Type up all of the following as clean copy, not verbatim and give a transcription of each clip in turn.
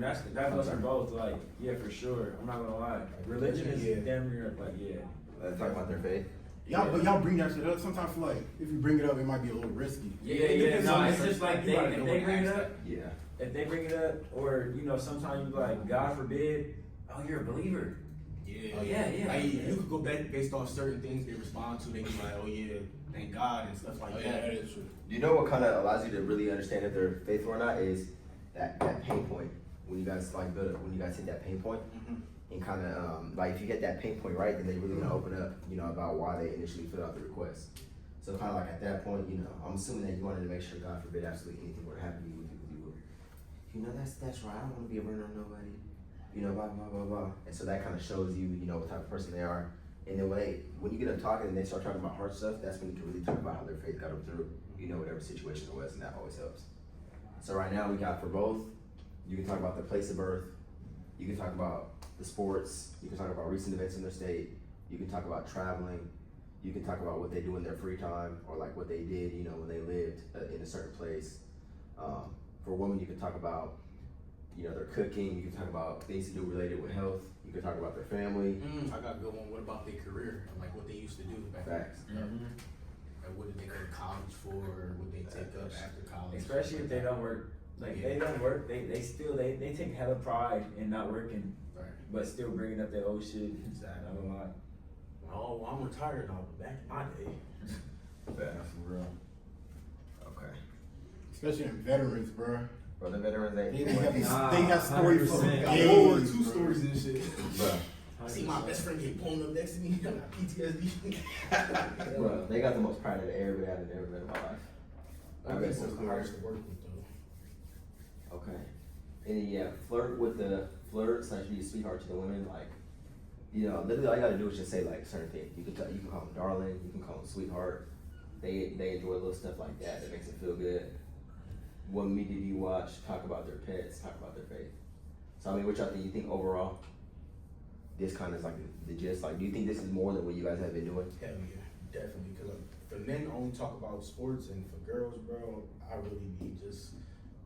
that goes for both. Like, yeah, for sure. I'm not gonna lie. Religion is damn near like, yeah. Talking about their faith. But y'all bring that shit up. Sometimes I feel like if you bring it up, it might be a little risky. Yeah. No, it's just like if they bring it up. Yeah. If they bring it up, or sometimes you like, God forbid, oh, you're a believer. Yeah. Oh, yeah. Like, you could go back based off certain things they respond to. They be like, oh yeah, thank God and stuff like that. Yeah, that is true. Do you know what kind of allows you to really understand if they're faithful or not is that pain point when you guys like when you guys hit that pain point and kind of like if you get that pain point right, then they really gonna open up about why they initially filled out the request. So kind of like at that point, I'm assuming that you wanted to make sure, God forbid, absolutely anything were to happen to you, that's right. I don't want to be a burden on nobody. Blah blah blah blah. And so that kind of shows you, what type of person they are. And then when you get them talking and they start talking about hard stuff, that's when you can really talk about how their faith got them through, whatever situation it was, and that always helps. So right now we got for both, you can talk about the place of birth, you can talk about the sports, you can talk about recent events in their state, you can talk about traveling, you can talk about what they do in their free time, or like what they did, when they lived in a certain place. For women, you can talk about, their cooking, you can talk about things to do related with health, you can talk about their family. I got a good one. What about their career? Like what they used to do back then? Facts. Like what did they go to college for? Or what they take up after college? Especially if they don't work. Like they don't work, they take hella pride in not working, Right. but still bringing up their old shit. Exactly. Not gonna lie. Oh, I'm retired now, but back in my day. Facts, for real. Okay. Especially in veterans, bro. Bro, the veterans They ain't. have stories for 100%. World War II stories and shit. Bro. I see my best friend get blown up next to me. I got PTSD. Bro, they got the most pride that everybody I've ever met in my life. I guess it's the hardest to work with, though. Okay. And then, flirt / be a sweetheart to the women. Like, literally all you gotta do is just say like certain things. You can call them darling, you can call them sweetheart. They enjoy little stuff like that that makes them feel good. What media do you watch? Talk about their pets, talk about their faith. So I mean, what y'all think? You think overall, this kind of is like the gist? Like, do you think this is more than what you guys have been doing? Hell yeah, definitely. Because for men only talk about sports, and for girls, bro, I really be just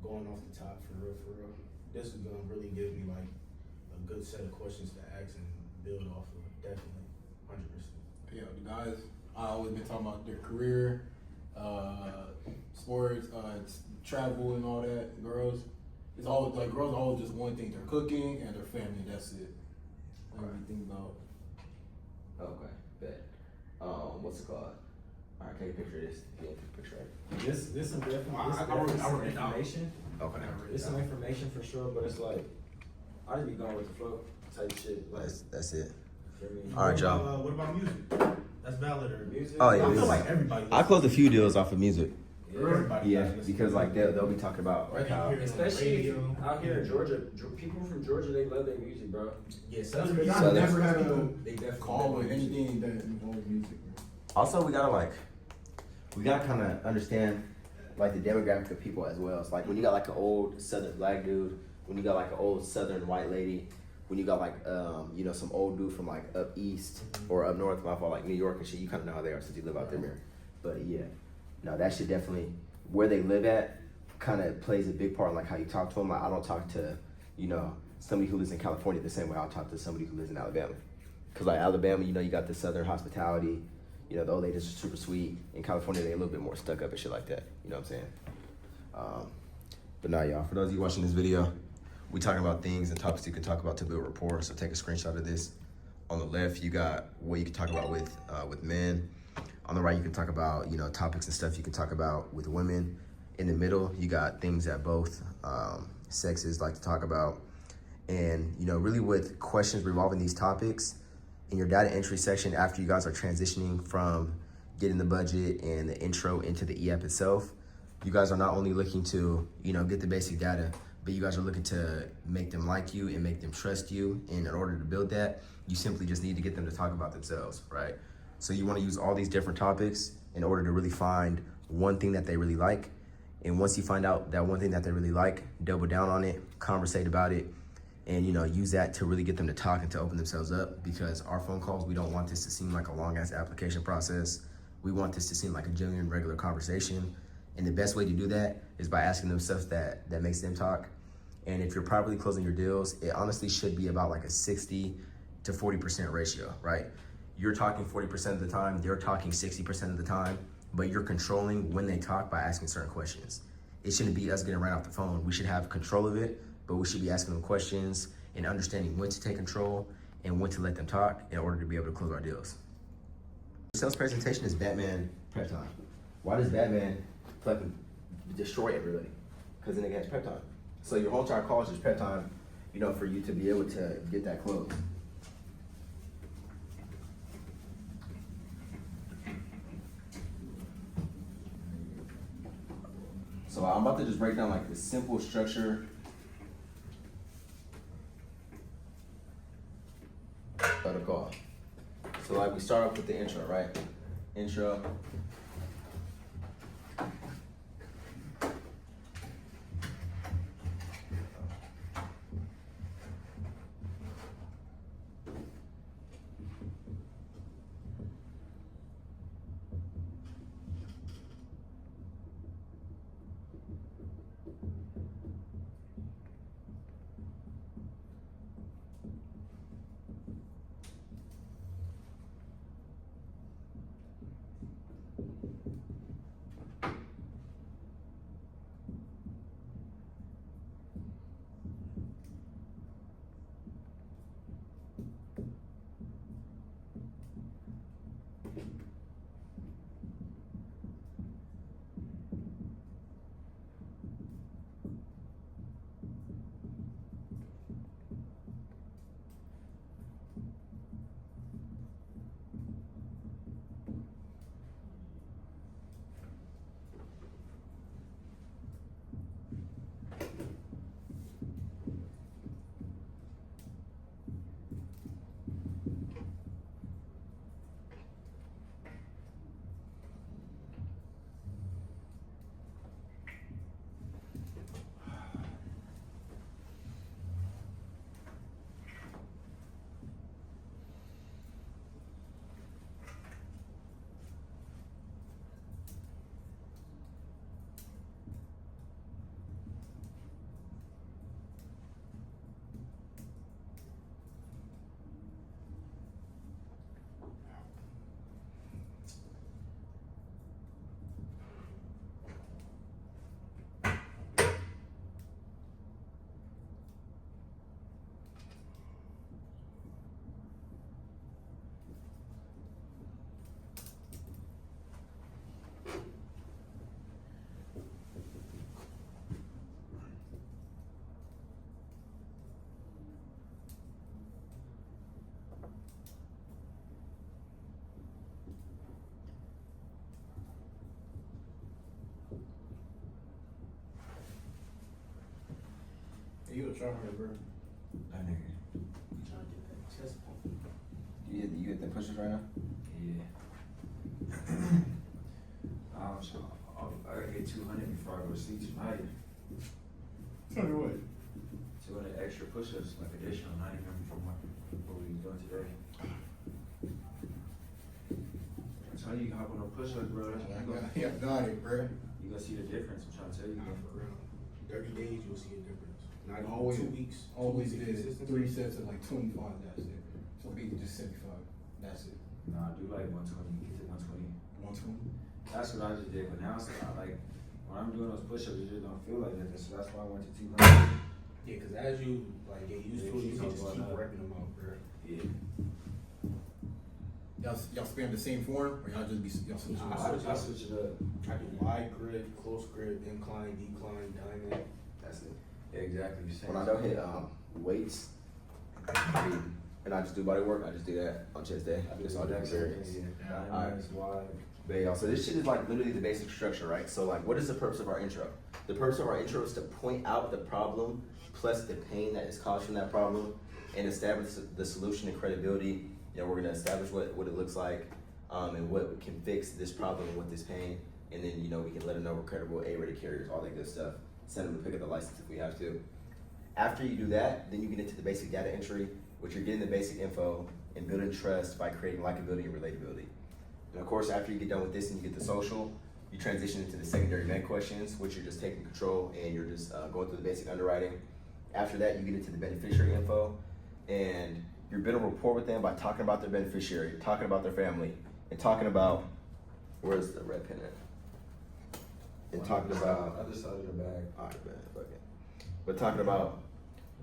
going off the top for real, for real. This is gonna really give me like a good set of questions to ask and build off of. Definitely, 100%. Yeah, the guys, I always been talking about their career, sports, travel and all that. Girls, it's always like girls are always just one thing: their cooking and their family. That's it. What do you think about? Okay, bet. What's it called? All right, can you picture this? If you don't take a picture, right? This some definitely I wrote it down. information. Okay. It's some information for sure, but it's like I just be going with the flow type shit. Like, That's it. feel me? All right, y'all. What about music? That's valid or Music. Oh, yeah, I music. feel like everybody. I closed a few deals off of music. Everybody. Yeah, because like they'll be talking about like how. Especially out here in Georgia, people from Georgia, they love their music, bro. Yeah, Southern. Southern. I never had a They definitely call love with their music. anything that involves music. Bro. Also, we gotta kind of understand like the demographic of people as well. It's like when you got like an old Southern black dude, when you got like an old Southern white lady, when you got like some old dude from like up east or up north, my fault, like New York and shit. You kind of know how they are since you live out there. But yeah, no, that shit definitely where they live at kind of plays a big part in like how you talk to them. Like I don't talk to somebody who lives in California the same way I'll talk to somebody who lives in Alabama. Cause like Alabama, you got the Southern hospitality. The old ladies are super sweet. In California, they're a little bit more stuck up and shit like that. You know what I'm saying? But nah, y'all, for those of you watching this video, we talking about things and topics you can talk about to build rapport. So take a screenshot of this. On the left, you got what you can talk about with men. On the right, you can talk about, topics and stuff you can talk about with women. In the middle, you got things that both sexes like to talk about. And, really with questions revolving these topics, in your data entry section, after you guys are transitioning from getting the budget and the intro into the e-app itself, you guys are not only looking to, get the basic data, but you guys are looking to make them like you and make them trust you. And in order to build that, you simply just need to get them to talk about themselves, right? So you want to use all these different topics in order to really find one thing that they really like. And once you find out that one thing that they really like, double down on it, conversate about it, and use that to really get them to talk and to open themselves up. Because our phone calls, we don't want this to seem like a long ass application process. We want this to seem like a genuine, regular conversation. And the best way to do that is by asking them stuff that makes them talk. And if you're properly closing your deals, it honestly should be about like a 60 to 40% ratio, right? You're talking 40% of the time, they're talking 60% of the time, but you're controlling when they talk by asking certain questions. It shouldn't be us getting right off the phone. We should have control of it, but we should be asking them questions and understanding when to take control and when to let them talk in order to be able to close our deals. Sales presentation is Batman prep time. Why does Batman fucking destroy everybody? Because the nigga has prep time. So your whole entire call is just prep time, you know, for you to be able to get that close. So I'm about to just break down like the simple structure of the call. So like we start off with the intro, right? Intro. You a tryhard, bro. That nigga. You trying to get that chest pump? You hit the pushes right now? Yeah. I gotta get 200 before I go to sleep tonight. Tell me what? 200 extra push-ups, like additional, not even from what we was doing today. That's how you hop on the push-ups, bro. That's when Yeah, got it, bro. you gonna see the difference. I'm trying to tell you. Nah, for real. 30 days, you'll see a difference. Not even Always, 2 weeks. always 2 weeks of did consistency. 3 sets of like 25, that's it. So be just 75, that's it. Nah, do like 120. Get to 120. 120. That's what I just did. But now it's like when I'm doing those push-ups, it just don't feel like that. So that's why I went to 200. Yeah, cause as you like get used to it, you can just keep repping them out, bro. Yeah. Y'all spam the same form, or y'all just be y'all switch Nah, them? I switch it up. I do wide grip, close grip, incline, decline, diamond. That's it. Yeah, exactly. Same. When I don't hit weights, and I just do body work, I just do that on chest day. I do Just all that different same variants. thing, yeah. Alright. Diamonds, wide. But yeah, so this shit is like literally the basic structure, right? So like, what is the purpose of our intro? The purpose of our intro is to point out the problem plus the pain that is caused from that problem and establish the solution and credibility. You know, we're gonna establish what it looks like and what can fix this problem with this pain. And then, you know, we can let them know we're credible, A-rated carriers, all that good stuff. Send them to pick up the license if we have to. After you do that, then you get into the basic data entry, which you're getting the basic info and building trust by creating likability and relatability. And of course, after you get done with this and you get the social, you transition into the secondary med questions, which you're just taking control and you're just going through the basic underwriting. After that, you get into the beneficiary info, and you're building rapport with them by talking about their beneficiary, talking about their family, and talking about, where's the red pen at? And talking about, other side of your bag. alright, man, fuck it. But talking about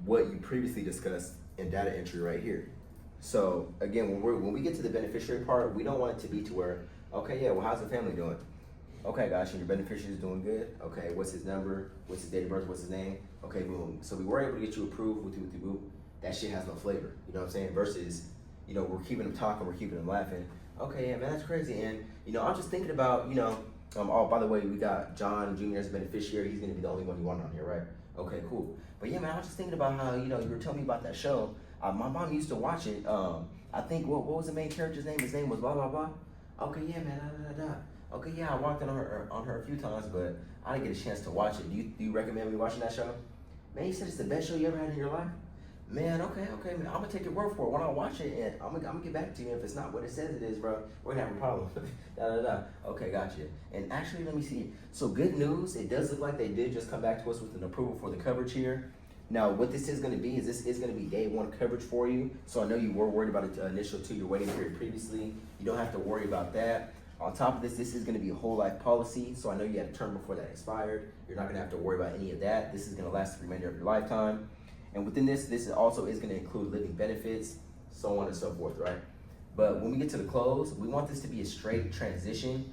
what you previously discussed in data entry right here. So again, when we get to the beneficiary part, we don't want it to be to where, okay, yeah, well, how's the family doing? Okay, guys, your beneficiary is doing good. Okay, what's his number? What's his date of birth? What's his name? Okay, boom. So we were able to get you approved with the that shit has no flavor. You know what I'm saying? Versus, you know, we're keeping them talking, we're keeping them laughing. Okay, yeah, man, that's crazy. And, you know, I'm just thinking about, you know, oh, by the way, we got John Jr. as a beneficiary. He's gonna be the only one you want on here, right? Okay, cool. But yeah, man, I was just thinking about how, you know, you were telling me about that show. My mom used to watch it. I think, what was the main character's name? His name was blah, blah, blah. Okay, yeah, man, Okay, yeah, I walked on her a few times, but I didn't get a chance to watch it. Do you recommend me watching that show? Man, you said it's the best show you ever had in your life? Man, okay, man, I'm gonna take your word for it. When I watch it, and I'm gonna get back to you. If it's not what it says it is, bro, we're gonna have a problem. Okay, gotcha. And actually, let me see. So good news, it does look like they did just come back to us with an approval for the coverage here. Now, what this is gonna be is this is gonna be day one coverage for you. So I know you were worried about the initial 2-year waiting period previously. You don't have to worry about that. On top of this is gonna be a whole life policy. So I know you had a term before that expired. You're not gonna have to worry about any of that. This is gonna last the remainder of your lifetime. And within this also is gonna include living benefits, so on and so forth, right? But when we get to the close, we want this to be a straight transition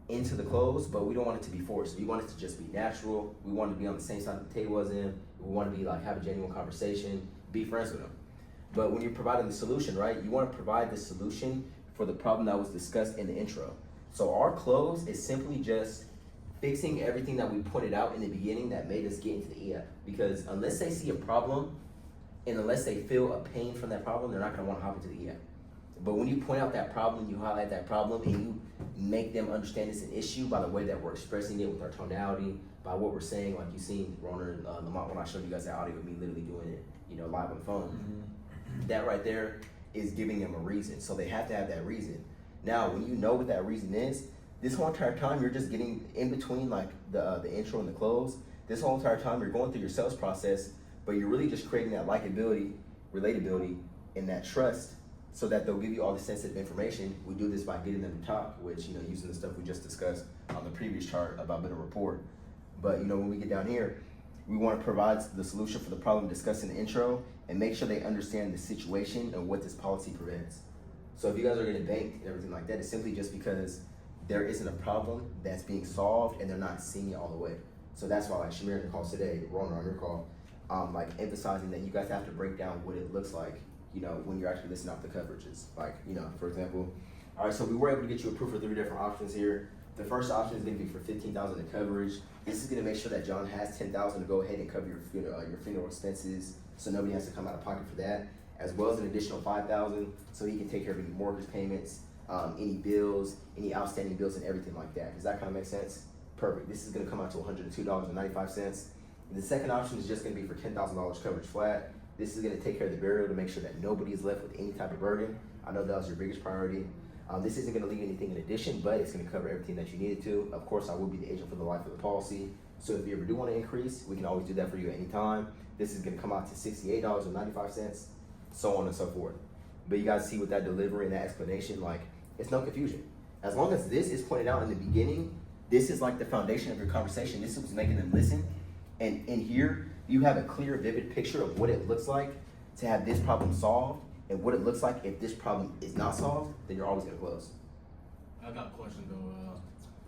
into the close, but we don't want it to be forced. We want it to just be natural. We want it to be on the same side of the table as him. We want to be like, have a genuine conversation, be friends with him. But when you're providing the solution, right, you want to provide the solution for the problem that was discussed in the intro. So our close is simply just fixing everything that we pointed out in the beginning that made us get into the EF. Because unless they see a problem and unless they feel a pain from that problem, they're not going to want to hop into the EF. But when you point out that problem, you highlight that problem, and you make them understand it's an issue by the way that we're expressing it with our tonality, by what we're saying, like you seen Rona and Lamont when I showed you guys that audio of me literally doing it, you know, live on the phone. Mm-hmm. That right there is giving them a reason. So they have to have that reason. Now, when you know what that reason is, this whole entire time you're just getting in between like the intro and the close. This whole entire time you're going through your sales process, but you're really just creating that likability, relatability, and that trust, so that they'll give you all the sensitive information. We do this by getting them to talk, which, you know, using the stuff we just discussed on the previous chart about building rapport. But, you know, when we get down here, we want to provide the solution for the problem discussed in the intro and make sure they understand the situation and what this policy prevents. So if you guys are getting banked and everything like that, it's simply just because there isn't a problem that's being solved and they're not seeing it all the way. So that's why, like Shamir in the call today, Rona on your call, like emphasizing that you guys have to break down what it looks like, you know, when you're actually listing out the coverages. Like, you know, for example, all right, so we were able to get you approved for 3 different options here. The first option is gonna be for $15,000 in coverage. This is gonna make sure that John has $10,000 to go ahead and cover your funeral expenses, so nobody has to come out of pocket for that, as well as an additional $5,000 so he can take care of any mortgage payments, any bills, any outstanding bills and everything like that. Does that kind of make sense? Perfect. This is gonna come out to $102.95. The second option is just gonna be for $10,000 coverage flat. This is gonna take care of the burial to make sure that nobody is left with any type of burden. I know that was your biggest priority. This isn't gonna leave anything in addition, but it's gonna cover everything that you needed to. Of course, I will be the agent for the life of the policy. So if you ever do wanna increase, we can always do that for you at any time. This is gonna come out to $68.95, so on and so forth. But you guys see with that delivery and that explanation, like, it's no confusion. As long as this is pointed out in the beginning, this is like the foundation of your conversation. This is what's making them listen. And in here, you have a clear, vivid picture of what it looks like to have this problem solved, and what it looks like if this problem is not solved, then you're always gonna close. I got a question though.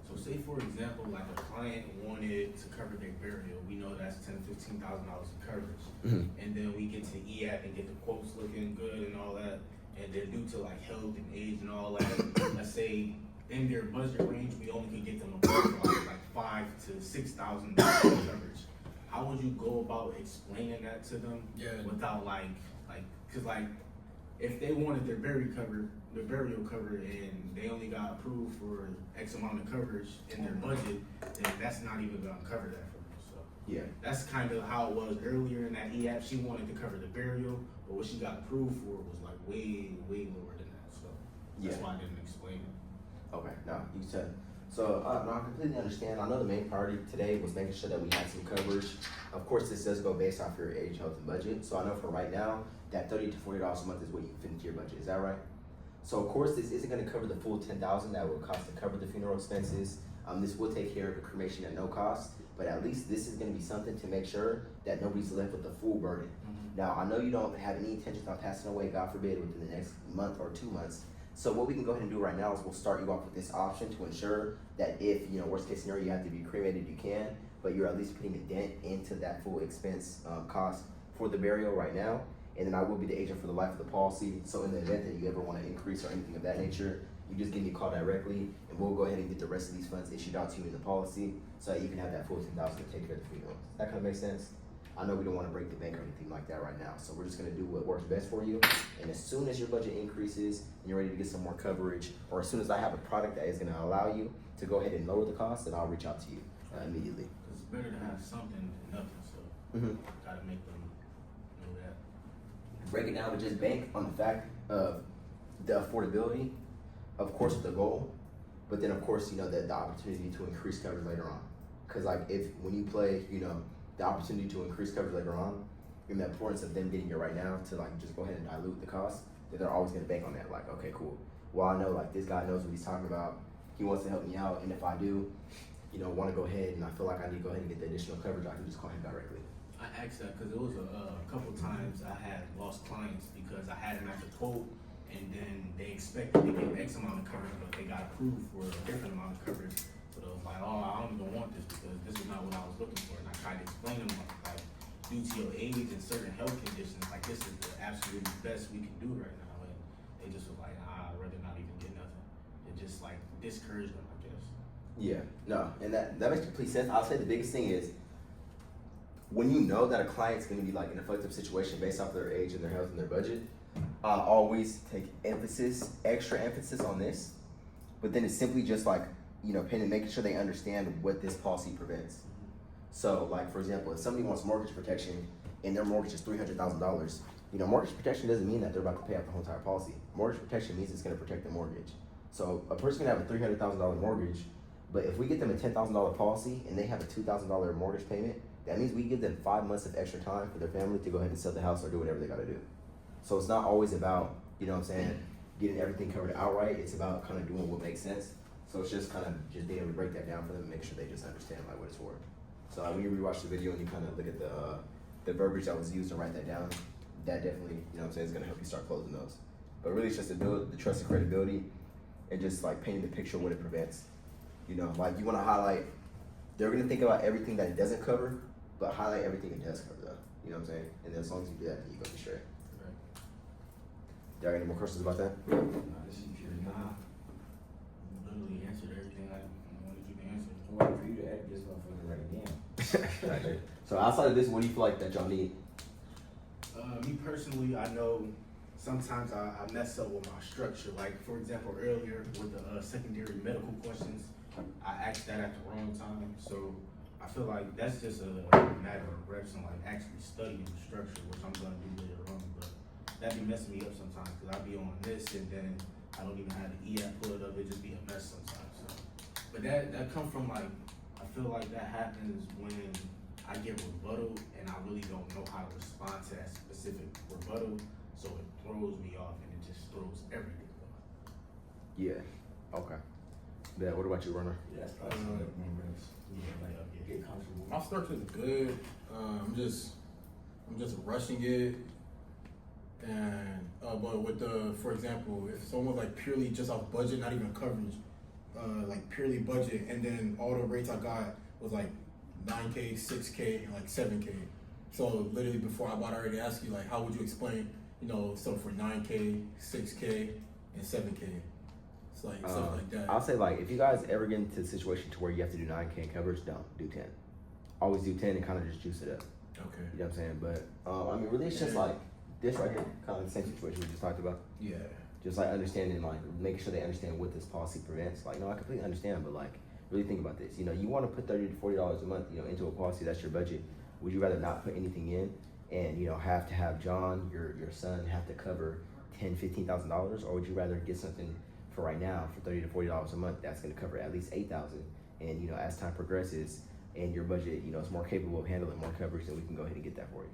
So say for example, like a client wanted to cover their burial. We know that's $10,000-$15,000 of coverage. Mm-hmm. And then we get to EAP and get the quotes looking good and all that. And then due to like health and age and all that, let's say in their budget range, we only can get them a quote for like $5,000 to $6,000 coverage. How would you go about explaining that to them without cause like if they wanted their burial covered and they only got approved for X amount of coverage in their budget, then that's not even gonna cover that for them. So Yeah. that's kind of how it was earlier in that EAP. She wanted to cover the burial, but what she got approved for was like way lower than that. So that's why I didn't explain it. Okay, now you said, So, no, I completely understand. I know the main priority today was making sure that we had some coverage. Of course, this does go based off your age, health, and budget. So I know for right now, that $30 to $40 a month is what you can fit into your budget. Is that right? So of course, this isn't gonna cover the full $10,000 that will cost to cover the funeral expenses. This will take care of the cremation at no cost, but at least this is gonna be something to make sure that nobody's left with the full burden. Now, I know you don't have any intentions on passing away, God forbid, within the next month or 2 months. So what we can go ahead and do right now is we'll start you off with this option to ensure that if, worst case scenario, you have to be cremated, you can, but you're at least putting a dent into that full expense cost for the burial right now. And then I will be the agent for the life of the policy. So in the event that you ever want to increase or anything of that nature, you just give me a call directly, and we'll go ahead and get the rest of these funds issued out to you in the policy, so that you can have that full $10,000 to take care of the funeral. That kind of makes sense. I know we don't want to break the bank or anything like that right now, so we're just gonna do what works best for you. And as soon as your budget increases and you're ready to get some more coverage, or as soon as I have a product that is gonna allow you to go ahead and lower the cost, then I'll reach out to you immediately. Cause it's better to have something than nothing, so gotta make them know that. Break it down and just bank on the fact of the affordability, of course the goal, but then of course, the opportunity to increase coverage later on. Cause like when you play, the opportunity to increase coverage later on, and the importance of them getting it right now to like just go ahead and dilute the cost, that they're always gonna bank on that. Like, okay, cool. Well, I know like this guy knows what he's talking about. He wants to help me out, and if I do, want to go ahead and I feel like I need to go ahead and get the additional coverage, I can just call him directly. I asked that because it was a couple times I had lost clients because I had them at the quote, and then they expected to get X amount of coverage, but they got approved for a different amount of coverage. So they was like, oh, I don't even want this because this is not what I was looking for. And I tried to explain to them like, due to your age and certain health conditions, like this is the absolutely best we can do right now. And they just was like, nah, I'd rather not even get nothing. It just like discouraged them, I guess. Yeah, no, and that makes complete sense. I'll say the biggest thing is when you know that a client's gonna be like in a fucked up situation based off their age and their health and their budget, always take extra emphasis on this. But then it's simply just like, making sure they understand what this policy prevents. So like, for example, if somebody wants mortgage protection and their mortgage is $300,000, mortgage protection doesn't mean that they're about to pay off the whole entire policy. Mortgage protection means it's gonna protect the mortgage. So a person can have a $300,000 mortgage, but if we get them a $10,000 policy and they have a $2,000 mortgage payment, that means we give them 5 months of extra time for their family to go ahead and sell the house or do whatever they gotta do. So it's not always about, getting everything covered outright. It's about kind of doing what makes sense. So it's just kind of just being able to break that down for them and make sure they just understand like what it's for. So when you rewatch the video and you kind of look at the verbiage that was used to write that down, that definitely, is gonna help you start closing those. But really it's just to build the trust and credibility and just like painting the picture of what it prevents. Like you wanna highlight, they're gonna think about everything that it doesn't cover, but highlight everything it does cover though. You know what I'm saying? And then as long as you do that, then you go be straight. Y'all got any more questions about that? Nah, this is pure Nah, you literally answered everything I wanted you to answer. I'm waiting for you to edit this motherfucker right again. So outside of this, what do you feel like that y'all need? Me personally, I know sometimes I mess up with my structure. Like for example, earlier with the secondary medical questions, I asked that at the wrong time. So I feel like that's just a matter of reps and like actually studying the structure, which I'm gonna do later on. But that be messing me up sometimes because I be on this and then I don't even have the e-app pulled up. It just be a mess sometimes. So, but that come from like, I feel like that happens when I get rebuttal and I really don't know how to respond to that specific rebuttal. So it throws me off and it just throws everything off. Yeah. Okay. Yeah. What about you, Runner? Yeah, that's probably some of the main reps. Get comfortable. My structure is good. I'm just rushing it. And but with for example, if someone's like purely just off budget, not even coverage, like purely budget, and then all the rates I got was like 9K, 6K, and like 7K. So literally before I bought, I already asked you like, how would you explain, so for 9K, 6K, and 7K? It's like stuff like that. I'll say like, if you guys ever get into a situation to where you have to do 9K in coverage, don't do 10. Always do 10 and kind of just juice it up. Okay. You know what I'm saying? But really it's just like this right here, kind of like the same situation we just talked about. Yeah. Just like understanding, like making sure they understand what this policy prevents. Like, no, I completely understand, but like really think about this. You want to put $30 to $40 a month, into a policy that's your budget. Would you rather not put anything in and have to have John, your son, have to cover $10,000, $15,000, or would you rather get something for right now, for $30 to $40 a month, that's gonna cover at least 8,000. And you know, as time progresses and your budget, you know, is more capable of handling more coverage, then we can go ahead and get that for you.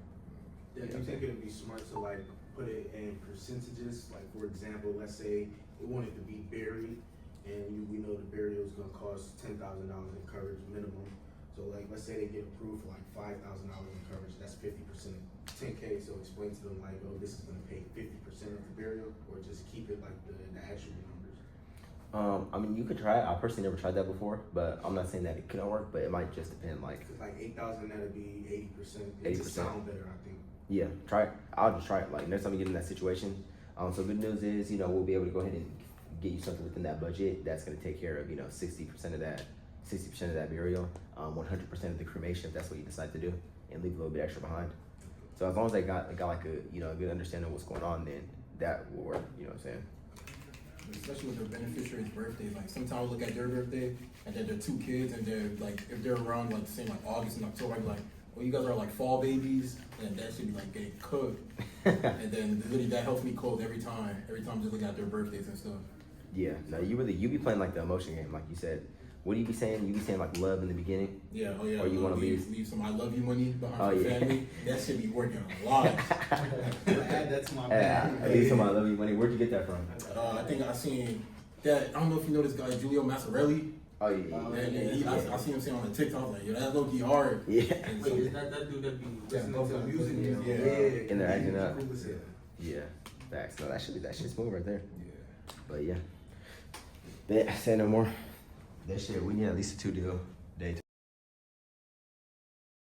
Yeah, do you think it'd be smart to like put it in percentages? Like for example, let's say it wanted to be buried, and we know the burial is gonna cost $10,000 in coverage minimum. So like, let's say they get approved for like $5,000 in coverage. That's 50%, $10K. So explain to them like, oh, this is gonna pay 50% of the burial, or just keep it like the actual numbers. I mean, you could try it. I personally never tried that before, but I'm not saying that it couldn't work, but it might just depend. Like, Cause like 8,000, that'd be 80%. It just 80%. sound better, I think. yeah, try it. I'll just try it. Like, next time you get in that situation. So good news is, you know, we'll be able to go ahead and get you something within that budget that's going to take care of, you know, 60% of that burial, 100% of the cremation if that's what you decide to do, and leave a little bit extra behind. So as long as they got like a, you know, a good understanding of what's going on, then that will work. You know what I'm saying? Especially with their beneficiaries' birthdays. Like sometimes I look at their birthday and then they're 2 kids and they're like, if they're around like say like August and October, I'm like, well, you guys are like fall babies, and that should be like getting cooked. And then literally that helps me cold every time. Every time I'm just looking at their birthdays and stuff. Yeah. No, you be playing like the emotion game, like you said. What do you be saying? You be saying like love in the beginning. Yeah, oh yeah. Or you want to leave some I love you money behind Oh, for yeah. family. That should be working a lot. Add that to my Yeah, bag. at least some I love you money. Where'd you get that from? I think I seen that. I don't know if you know this guy, Julio Massarelli. Oh yeah. And I seen him saying on the TikTok, I was like, yo, that's low key hard. Yeah. And Wait, so, is that dude that be listening to Yeah. music? Yeah. And they're acting up. Cool as hell. Yeah. Facts. No, that shit's smooth right there. yeah. But yeah. Say no more. That shit, we need at least a 2 deal day.